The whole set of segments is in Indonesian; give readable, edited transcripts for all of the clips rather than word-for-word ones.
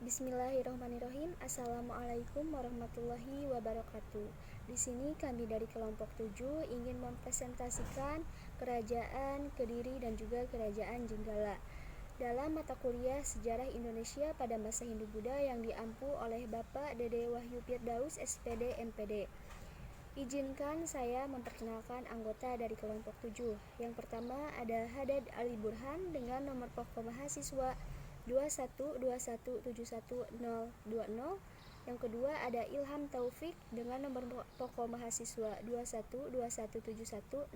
Bismillahirrahmanirrahim. Assalamualaikum warahmatullahi wabarakatuh. Di sini kami dari kelompok 7 ingin mempresentasikan Kerajaan Kediri dan juga Kerajaan Jenggala dalam mata kuliah Sejarah Indonesia pada masa Hindu-Buddha yang diampu oleh Bapak Dede Wahyu Firdaus, SPD, MPD. Izinkan saya memperkenalkan anggota dari kelompok 7. Yang pertama ada Hadad Ali Burhan dengan nomor pokok mahasiswa 212171020. Yang kedua ada Ilham Taufik dengan nomor pokok mahasiswa 212171028.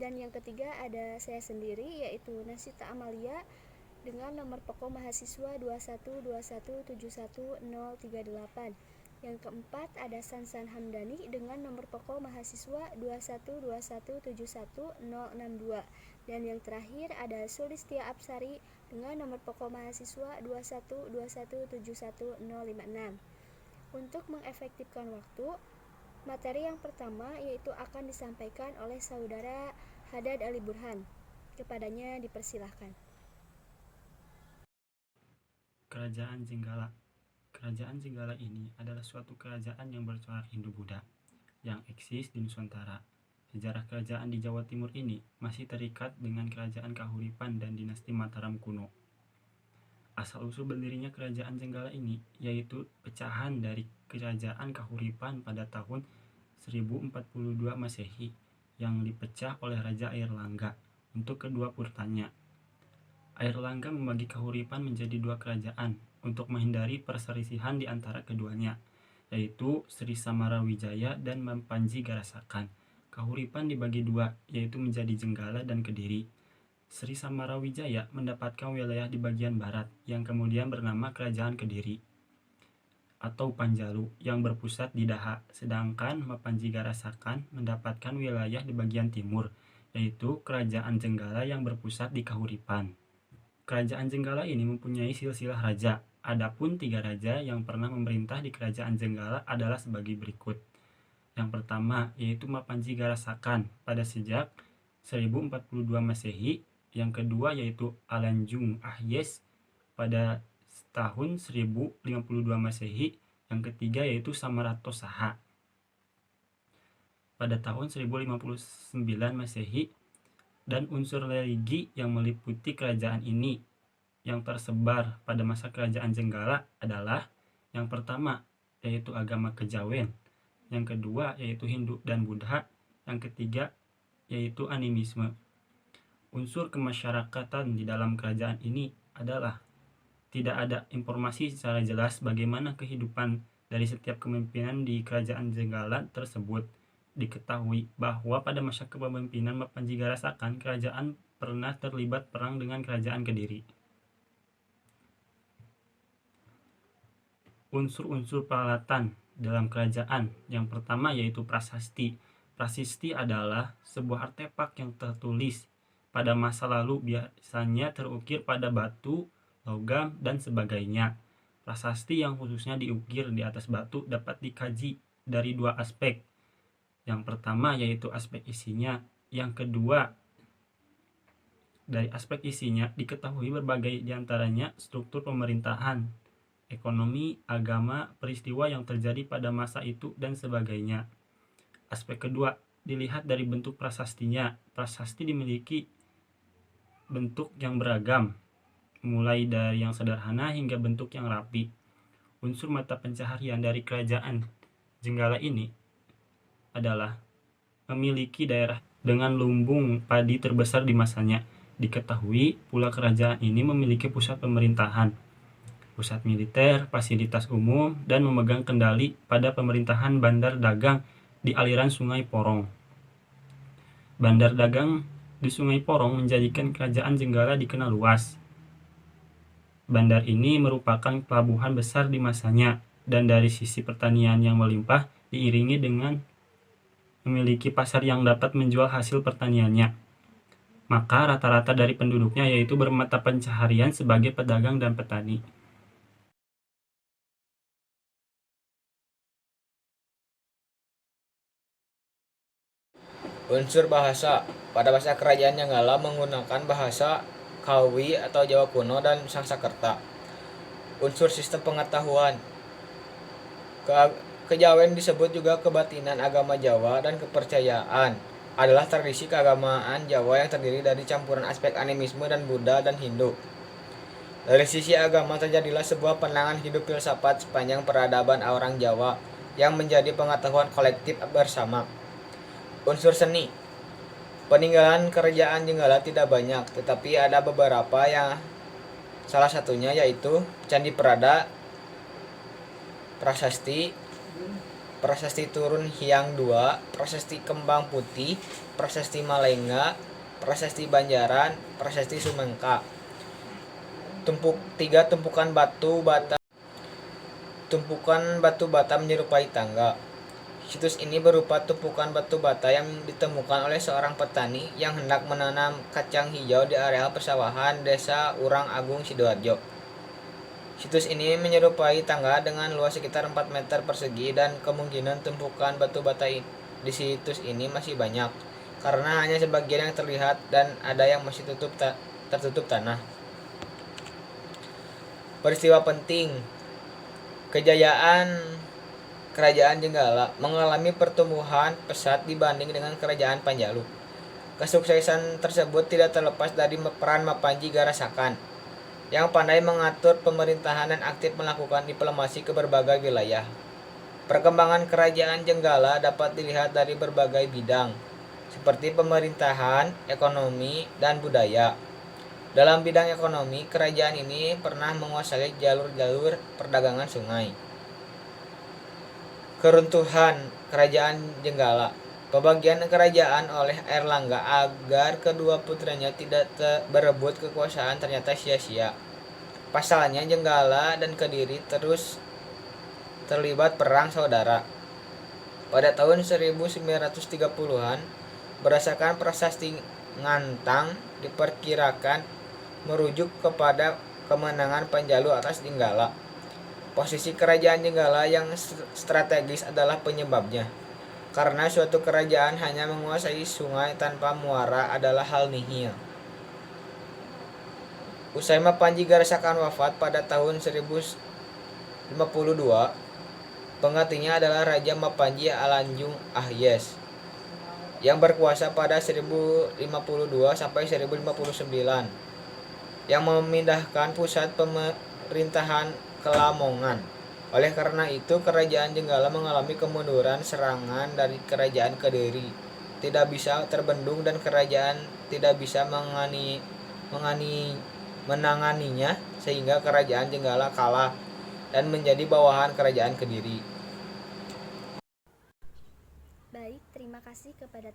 Dan yang ketiga ada saya sendiri yaitu Nasita Amalia dengan nomor pokok mahasiswa 212171038. Yang keempat ada Sansan Hamdani dengan nomor pokok mahasiswa 212171062. Dan yang terakhir ada Sulistia Apsari dengan nomor pokok mahasiswa 212171056. Untuk mengefektifkan waktu, materi yang pertama yaitu akan disampaikan oleh saudara Hadad Ali Burhan. Kepadanya dipersilahkan. Kerajaan Jenggala. Kerajaan Jenggala ini adalah suatu kerajaan yang bercorak Hindu-Buddha yang eksis di Nusantara. Sejarah kerajaan di Jawa Timur ini masih terikat dengan kerajaan Kahuripan dan dinasti Mataram kuno. Asal-usul berdirinya kerajaan Jenggala ini yaitu pecahan dari kerajaan Kahuripan pada tahun 1042 Masehi yang dipecah oleh Raja Airlangga untuk kedua purtanya. Airlangga membagi Kahuripan menjadi dua kerajaan untuk menghindari perselisihan di antara keduanya, yaitu Sri Samarawijaya dan Mampanji Garasakan. Kahuripan dibagi dua, yaitu menjadi Jenggala dan Kediri. Sri Samarawijaya mendapatkan wilayah di bagian barat yang kemudian bernama Kerajaan Kediri atau Panjalu yang berpusat di Daha, sedangkan Mampanji Garasakan mendapatkan wilayah di bagian timur, yaitu Kerajaan Jenggala yang berpusat di Kahuripan. Kerajaan Jenggala ini mempunyai silsilah raja. Adapun 3 raja yang pernah memerintah di Kerajaan Jenggala adalah sebagai berikut. Yang pertama yaitu Mampanji Garasakan pada sejak 1042 Masehi. Yang kedua yaitu Alanjung Ahyes pada tahun 1052 Masehi. Yang ketiga yaitu Samarato Saha pada tahun 1059 Masehi. Dan unsur religi yang meliputi kerajaan ini yang tersebar pada masa kerajaan Jenggala adalah yang pertama yaitu agama Kejawen, yang kedua yaitu Hindu dan Buddha, yang ketiga yaitu animisme. Unsur kemasyarakatan di dalam kerajaan ini adalah tidak ada informasi secara jelas bagaimana kehidupan dari setiap kepemimpinan di kerajaan Jenggala tersebut. Diketahui bahwa pada masa kepemimpinan Mampanji Garasakan, kerajaan pernah terlibat perang dengan kerajaan Kediri. Unsur-unsur peralatan dalam kerajaan yang pertama yaitu prasasti. Prasasti adalah sebuah artefak yang tertulis pada masa lalu, biasanya terukir pada batu, logam, dan sebagainya. Prasasti yang khususnya diukir di atas batu dapat dikaji dari dua aspek. Yang pertama yaitu aspek isinya, yang kedua dari aspek isinya diketahui berbagai diantaranya struktur pemerintahan, ekonomi, agama, peristiwa yang terjadi pada masa itu, dan sebagainya. Aspek kedua dilihat dari bentuk prasastinya. Prasasti dimiliki bentuk yang beragam, mulai dari yang sederhana hingga bentuk yang rapi. Unsur mata pencaharian dari kerajaan Jenggala ini adalah memiliki daerah dengan lumbung padi terbesar di masanya. Diketahui pula kerajaan ini memiliki pusat pemerintahan, pusat militer, fasilitas umum, dan memegang kendali pada pemerintahan bandar dagang di aliran Sungai Porong. Bandar dagang di Sungai Porong menjadikan kerajaan Jenggala dikenal luas. Bandar ini merupakan pelabuhan besar di masanya, dan dari sisi pertanian yang melimpah diiringi dengan memiliki pasar yang dapat menjual hasil pertaniannya. Maka rata-rata dari penduduknya yaitu bermata pencaharian sebagai pedagang dan petani. Unsur bahasa. Pada masa kerajaan Jenggala menggunakan bahasa Kawi atau Jawa kuno dan Sangsakerta. unsur sistem pengetahuan. Kejawen disebut juga kebatinan agama Jawa, dan kepercayaan adalah tradisi keagamaan Jawa yang terdiri dari campuran aspek animisme dan Buddha dan Hindu. Dari sisi agama terjadilah sebuah pandangan hidup filsafat sepanjang peradaban orang Jawa yang menjadi pengetahuan kolektif bersama. Unsur seni. Peninggalan kerajaan Jenggala tidak banyak, tetapi ada beberapa yang salah satunya yaitu Candi Prada, Prasasti, Prasasti Turun Hyang II, Prasasti Kembang Putih, Prasasti Malenga, Prasasti Banjaran, Prasasti Sumengka. Tumpukan batu bata menyerupai tangga. Situs ini berupa tumpukan batu bata yang ditemukan oleh seorang petani yang hendak menanam kacang hijau di areal persawahan Desa Urang Agung, Sidoarjo. Situs ini menyerupai tangga dengan luas sekitar 4 meter persegi, dan kemungkinan tumpukan batu bata di situs ini masih banyak karena hanya sebagian yang terlihat dan ada yang masih tertutup tanah. Peristiwa penting. Kejayaan Kerajaan Jenggala mengalami pertumbuhan pesat dibanding dengan Kerajaan Panjalu. Kesuksesan tersebut tidak terlepas dari peran Mapanji Garasakan yang pandai mengatur pemerintahan dan aktif melakukan diplomasi ke berbagai wilayah. Perkembangan Kerajaan Jenggala dapat dilihat dari berbagai bidang, seperti pemerintahan, ekonomi, dan budaya. Dalam bidang ekonomi, kerajaan ini pernah menguasai jalur-jalur perdagangan sungai. Keruntuhan Kerajaan Jenggala. Pembagian kerajaan oleh Airlangga agar kedua putranya tidak berebut kekuasaan ternyata sia-sia. Pasalnya Jenggala dan Kediri terus terlibat perang saudara. Pada tahun 1930-an, berdasarkan prasasti Ngantang, diperkirakan merujuk kepada kemenangan Panjalu atas Jenggala. Posisi kerajaan Jenggala yang strategis adalah penyebabnya, karena suatu kerajaan hanya menguasai sungai tanpa muara adalah hal nihil. Usai Mapanji Garasakan wafat pada tahun 1052, penggantinya adalah Raja Mapanji Alanjung Ahyes yang berkuasa pada 1052 sampai 1059, yang memindahkan pusat pemerintahan ke Lamongan. Oleh karena itu, kerajaan Jenggala mengalami kemunduran serangan dari kerajaan Kediri, tidak bisa terbendung, dan kerajaan tidak bisa menanganinya, sehingga kerajaan Jenggala kalah dan menjadi bawahan kerajaan Kediri. Baik, terima kasih kepada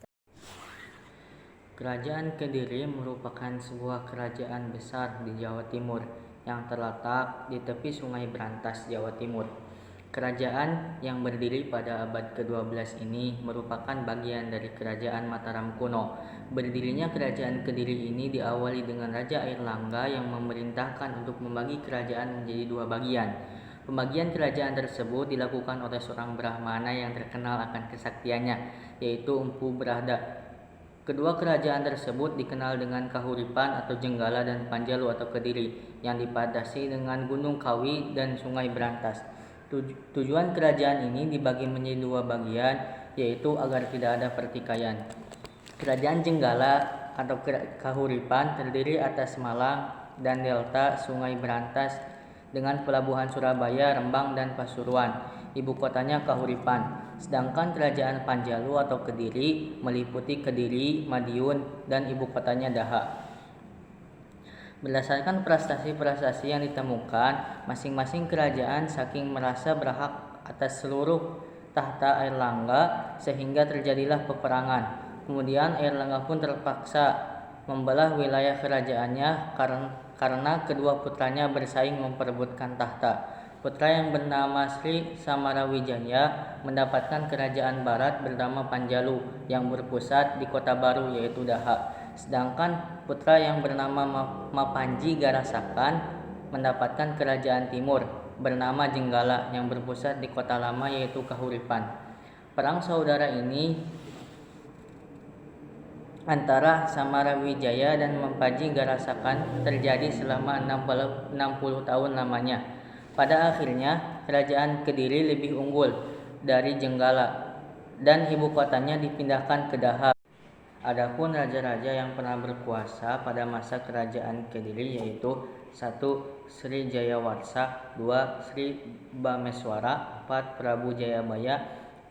Kerajaan Kediri merupakan sebuah kerajaan besar di Jawa Timur yang terletak di tepi Sungai Brantas, Jawa Timur. Kerajaan yang berdiri pada abad ke-12 ini merupakan bagian dari Kerajaan Mataram kuno. Berdirinya Kerajaan Kediri ini diawali dengan Raja Airlangga yang memerintahkan untuk membagi kerajaan menjadi dua bagian. Pembagian kerajaan tersebut dilakukan oleh seorang Brahmana yang terkenal akan kesaktiannya, yaitu Empu Brahda. Kedua kerajaan tersebut dikenal dengan Kahuripan atau Jenggala dan Panjalu atau Kediri yang dibatasi dengan Gunung Kawi dan Sungai Brantas. Tujuan kerajaan ini dibagi menjadi dua bagian, yaitu agar tidak ada pertikaian. Kerajaan Jenggala atau Kahuripan terdiri atas Malang dan delta Sungai Brantas dengan pelabuhan Surabaya, Rembang, dan Pasuruan. Ibu kotanya Kahuripan. Sedangkan kerajaan Panjalu atau Kediri meliputi Kediri, Madiun, dan ibu kotanya Daha. Berdasarkan prestasi-prestasi yang ditemukan, masing-masing kerajaan saking merasa berhak atas seluruh tahta Airlangga sehingga terjadilah peperangan. Kemudian Airlangga pun terpaksa membelah wilayah kerajaannya karena kedua putranya bersaing memperebutkan tahta. Putra yang bernama Sri Samarawijaya mendapatkan kerajaan barat bernama Panjalu yang berpusat di kota baru yaitu Daha. Sedangkan putra yang bernama Mapanji Garasakan mendapatkan kerajaan timur bernama Jenggala yang berpusat di kota lama yaitu Kahuripan. Perang saudara ini antara Samarawijaya dan Mapanji Garasakan terjadi selama 60 tahun lamanya. Pada akhirnya, kerajaan Kediri lebih unggul dari Jenggala dan ibu kotanya dipindahkan ke Daha. Adapun raja-raja yang pernah berkuasa pada masa kerajaan Kediri yaitu 1. Sri Jayawarsa, 2. Sri Bameswara, 4. Prabu Jayabaya,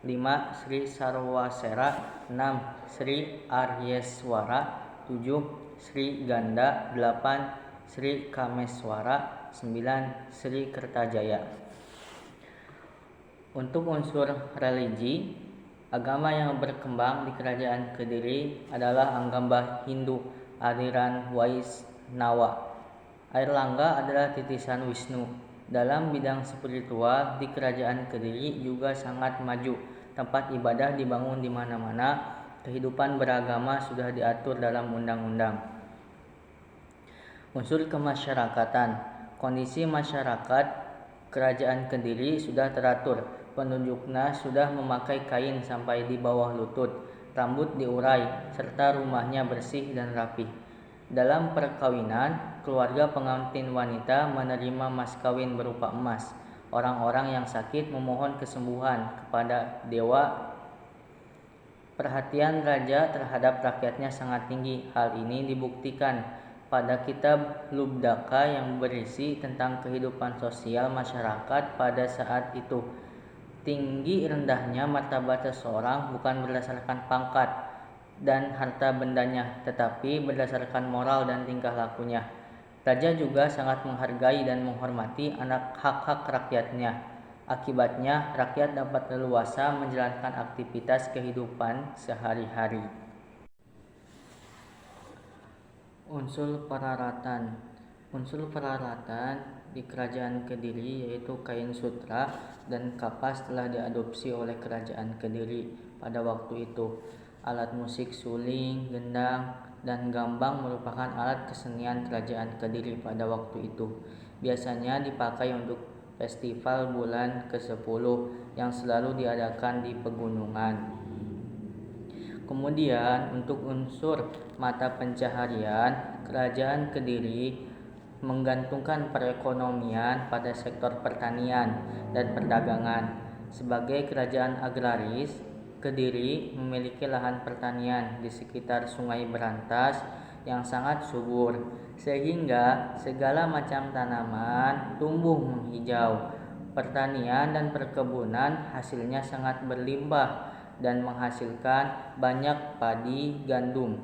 5. Sri Sarwasera, 6. Sri Aryeswara, 7. Sri Ganda, 8. Sri Kameswara, 9. Sri Kertajaya. Untuk unsur religi, agama yang berkembang di kerajaan Kediri adalah agama Hindu aliran Waisnawa. Airlangga adalah titisan Wisnu. Dalam bidang spiritual di kerajaan Kediri juga sangat maju. Tempat ibadah dibangun di mana-mana. Kehidupan beragama sudah diatur dalam undang-undang. Unsur kemasyarakatan. Kondisi masyarakat kerajaan Kediri sudah teratur. Penduduknya sudah memakai kain sampai di bawah lutut, rambut diurai, serta rumahnya bersih dan rapi. Dalam perkawinan, keluarga pengantin wanita menerima mas kawin berupa emas. Orang-orang yang sakit memohon kesembuhan kepada dewa. Perhatian raja terhadap rakyatnya sangat tinggi. Hal ini dibuktikan pada kitab Lubdaka yang berisi tentang kehidupan sosial masyarakat pada saat itu. Tinggi rendahnya martabat seseorang bukan berdasarkan pangkat dan harta bendanya, tetapi berdasarkan moral dan tingkah lakunya. Raja juga sangat menghargai dan menghormati hak-hak rakyatnya. Akibatnya, rakyat dapat leluasa menjalankan aktivitas kehidupan sehari-hari. Unsur peralatan. Unsur peralatan di kerajaan Kediri yaitu kain sutra dan kapas telah diadopsi oleh kerajaan Kediri pada waktu itu. Alat musik suling, gendang, dan gambang merupakan alat kesenian kerajaan Kediri pada waktu itu. Biasanya dipakai untuk festival bulan ke-10 yang selalu diadakan di pegunungan. Kemudian untuk unsur mata pencaharian, kerajaan Kediri menggantungkan perekonomian pada sektor pertanian dan perdagangan. Sebagai kerajaan agraris, Kediri memiliki lahan pertanian di sekitar Sungai Berantas yang sangat subur, sehingga segala macam tanaman tumbuh menghijau. Pertanian dan perkebunan hasilnya sangat berlimpah dan menghasilkan banyak padi gandum.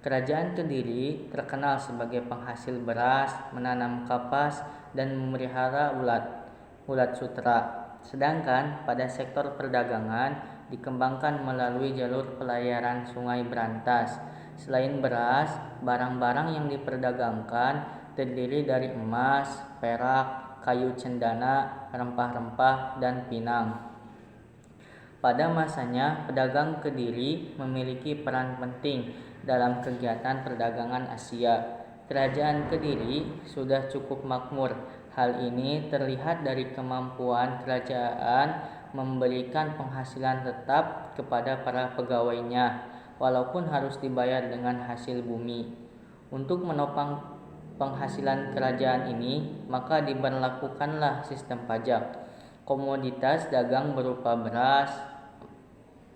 Kerajaan Kediri terkenal sebagai penghasil beras, menanam kapas, dan memelihara ulat sutra. Sedangkan pada sektor perdagangan dikembangkan melalui jalur pelayaran Sungai Berantas. Selain beras, barang-barang yang diperdagangkan terdiri dari emas, perak, kayu cendana, rempah-rempah, dan pinang. Pada masanya, pedagang Kediri memiliki peran penting dalam kegiatan perdagangan Asia. Kerajaan Kediri sudah cukup makmur. Hal ini terlihat dari kemampuan kerajaan memberikan penghasilan tetap kepada para pegawainya, walaupun harus dibayar dengan hasil bumi. Untuk menopang penghasilan kerajaan ini, maka diberlakukanlah sistem pajak. Komoditas dagang berupa beras,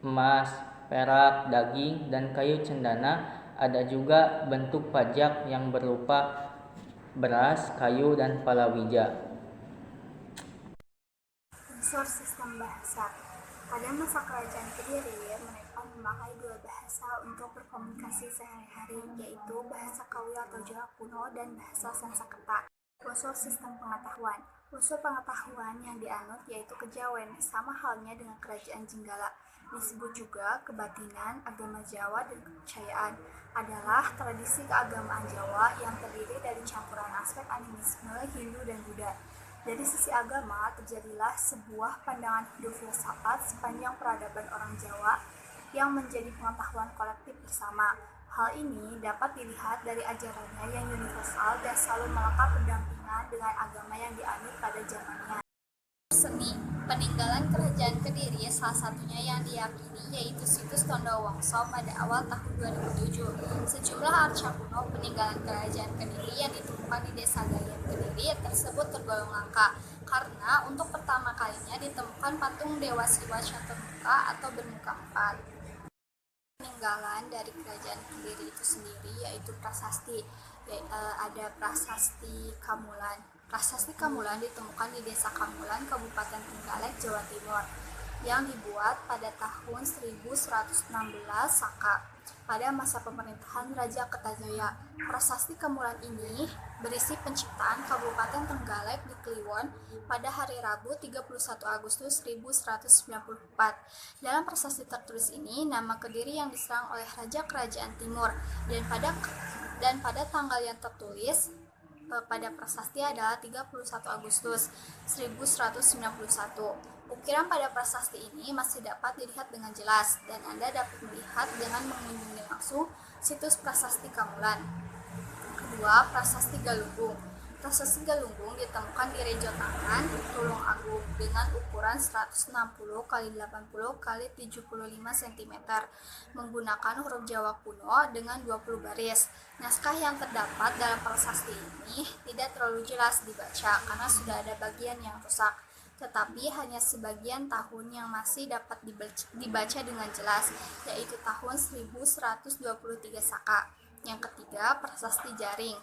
emas, perak, daging, dan kayu cendana. Ada juga bentuk pajak yang berupa beras, kayu, dan palawija. Unsur sistem bahasa. Pada masa kerajaan Kediri, mereka memakai dua bahasa untuk berkomunikasi sehari-hari, yaitu bahasa Kawi atau Jawa kuno dan bahasa Sanskerta. Unsur sistem pengetahuan. Unsur pengetahuan yang dianut yaitu kejawen, sama halnya dengan kerajaan Jenggala. Disebut juga kebatinan, agama Jawa, dan kepercayaan adalah tradisi keagamaan Jawa yang terdiri dari campuran aspek animisme, Hindu, dan Buddha. Dari sisi agama, terjadilah sebuah pandangan hidup filsafat sepanjang peradaban orang Jawa yang menjadi pengetahuan kolektif bersama. Hal ini dapat dilihat dari ajarannya yang universal dan selalu melekat berdampingan dengan agama yang dianut pada zamannya. Seni. Peninggalan kerajaan Kediri salah satunya yang diyakini yaitu situs Tondowongso pada awal tahun 2007. Sejumlah arca kuno peninggalan kerajaan Kediri yang ditemukan di Desa Gayan Kediri tersebut tergolong langka karena untuk pertama kalinya ditemukan patung Dewa Siwa Caturmuka atau bermuka empat. Peninggalan dari kerajaan Kediri itu sendiri yaitu prasasti, ada prasasti Kamulan. Prasasti Kamulan ditemukan di Desa Kamulan, Kabupaten Trenggalek, Jawa Timur, yang dibuat pada tahun 1116 Saka pada masa pemerintahan Raja Kertajaya. Prasasti Kamulan ini berisi penciptaan Kabupaten Trenggalek di Kliwon pada hari Rabu 31 Agustus 1194. Dalam prasasti tertulis ini, nama Kediri yang diserang oleh Raja Kerajaan Timur dan pada tanggal yang tertulis pada prasasti adalah 31 Agustus 1191. Ukiran pada prasasti ini masih dapat dilihat dengan jelas dan Anda dapat melihat dengan mengunjungi langsung situs Prasasti Kamulan. Kedua, Prasasti Galunggung. Prasasti Galunggung ditemukan di Rejo Tangan, Tulungagung dengan ukuran 160 x 80 x 75 cm menggunakan huruf Jawa kuno dengan 20 baris. Naskah yang terdapat dalam prasasti ini tidak terlalu jelas dibaca karena sudah ada bagian yang rusak, tetapi hanya sebagian tahun yang masih dapat dibaca dengan jelas, yaitu tahun 1123 Saka. Yang ketiga, Prasasti Jaring.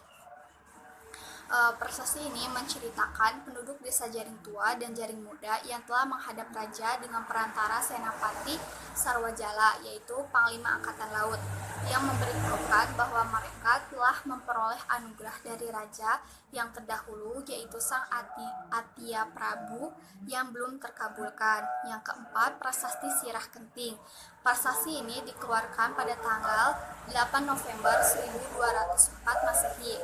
Prasasti ini menceritakan penduduk desa Jaring Tua dan Jaring Muda yang telah menghadap raja dengan perantara Senapati Sarwajala, yaitu Panglima Angkatan Laut, yang memberitahukan bahwa mereka telah memperoleh anugerah dari raja yang terdahulu, yaitu Sang Atia Prabu, yang belum terkabulkan. Yang keempat, Prasasti Sirah Kenting. Prasasti ini dikeluarkan pada tanggal 8 November 1204 Masehi.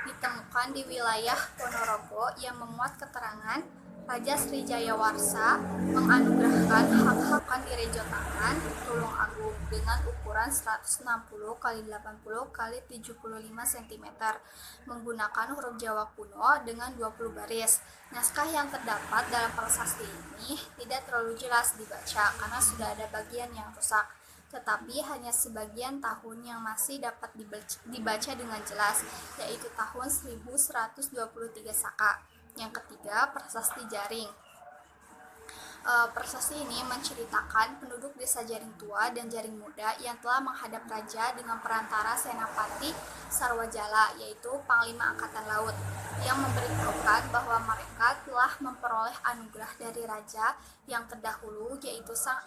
Ditemukan di wilayah Ponorogo yang memuat keterangan Raja Srijayawarsa menganugerahkan hak-hakan di Rejo Tangan, Tulungagung dengan ukuran 160 x 80 x 75 cm menggunakan huruf Jawa kuno dengan 20 baris. Naskah yang terdapat dalam prasasti ini tidak terlalu jelas dibaca karena sudah ada bagian yang rusak, tetapi hanya sebagian tahun yang masih dapat dibaca dengan jelas, yaitu tahun 1123 Saka. Yang ketiga, Prasasti Jaring. Prasasti ini menceritakan penduduk desa Jaring Tua dan Jaring Muda yang telah menghadap raja dengan perantara Senapati Sarwajala, yaitu Panglima Angkatan Laut, yang memberitahukan bahwa mereka telah memperoleh anugerah dari raja yang terdahulu, yaitu Sang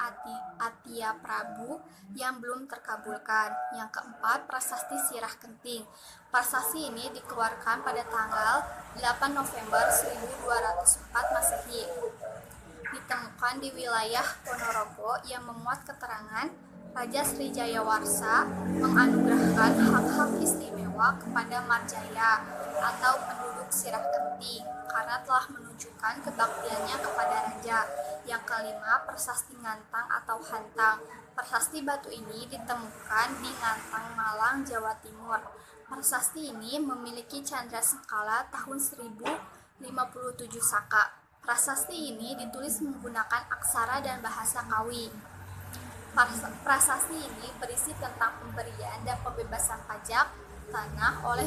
Atia Prabu, yang belum terkabulkan. Yang keempat, Prasasti Sirah Kenting. Prasasti ini dikeluarkan pada tanggal 8 November 1204 Masehi. Ditemukan di wilayah Ponorogo yang memuat keterangan Raja Srijayawarsa menganugerahkan hak-hak istimewa kepada Marjaya atau penduduk Sirah Kenting karena telah menunjukkan kebaktiannya kepada raja. Yang kelima, Prasasti Ngantang atau Hantang. Prasasti batu ini ditemukan di Ngantang, Malang, Jawa Timur. Prasasti ini memiliki candra skala tahun 1057 Saka. Prasasti ini ditulis menggunakan aksara dan bahasa Kawi. Prasasti ini berisi tentang pemberian dan pembebasan pajak tanah oleh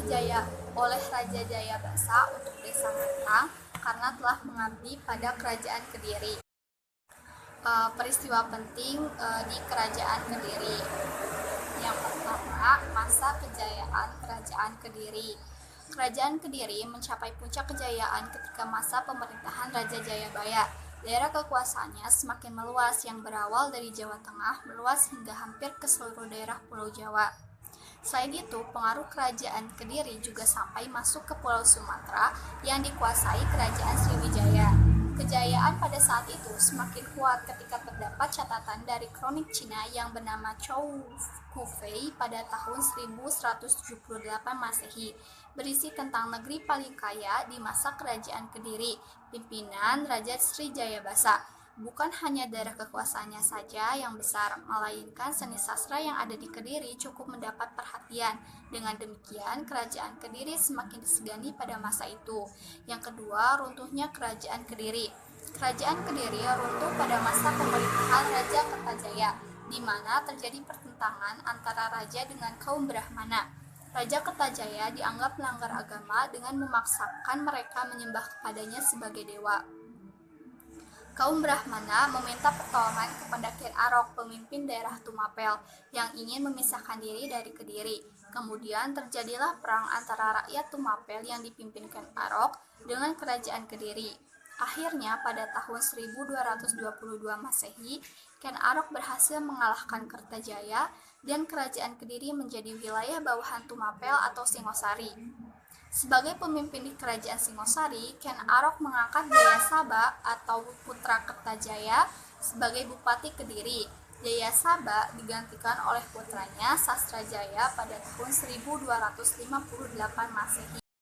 Raja Jayabasa untuk Desa Ngantang karena telah mengabdi pada Kerajaan Kediri. Peristiwa penting di Kerajaan Kediri. Yang pertama, masa kejayaan Kerajaan Kediri. Kerajaan Kediri mencapai puncak kejayaan ketika masa pemerintahan Raja Jayabaya. Daerah kekuasaannya semakin meluas yang berawal dari Jawa Tengah meluas hingga hampir ke seluruh daerah Pulau Jawa. Selain itu, pengaruh Kerajaan Kediri juga sampai masuk ke Pulau Sumatera yang dikuasai Kerajaan Sriwijaya. Kejayaan pada saat itu semakin kuat ketika terdapat catatan dari kronik Cina yang bernama Chou Kufei pada tahun 1178 Masehi, berisi tentang negeri paling kaya di masa Kerajaan Kediri, pimpinan Raja Sriwijayabasa. Bukan hanya daerah kekuasaannya saja yang besar, melainkan seni sastra yang ada di Kediri cukup mendapat perhatian. Dengan demikian, Kerajaan Kediri semakin disegani pada masa itu. Yang kedua, runtuhnya Kerajaan Kediri. Kerajaan Kediri runtuh pada masa pemerintahan Raja Kertajaya, di mana terjadi pertentangan antara raja dengan kaum Brahmana. Raja Kertajaya dianggap melanggar agama dengan memaksakan mereka menyembah kepadanya sebagai dewa. Kaum Brahmana meminta pertolongan kepada Ken Arok, pemimpin daerah Tumapel, yang ingin memisahkan diri dari Kediri. Kemudian terjadilah perang antara rakyat Tumapel yang dipimpin Ken Arok dengan kerajaan Kediri. Akhirnya pada tahun 1222 Masehi, Ken Arok berhasil mengalahkan Kertajaya dan kerajaan Kediri menjadi wilayah bawahan Tumapel atau Singosari. Sebagai pemimpin di kerajaan Singosari, Ken Arok mengangkat Jayasaba atau putra Kertajaya sebagai bupati Kediri. Jayasaba digantikan oleh putranya Sastrajaya pada tahun 1258 Masehi.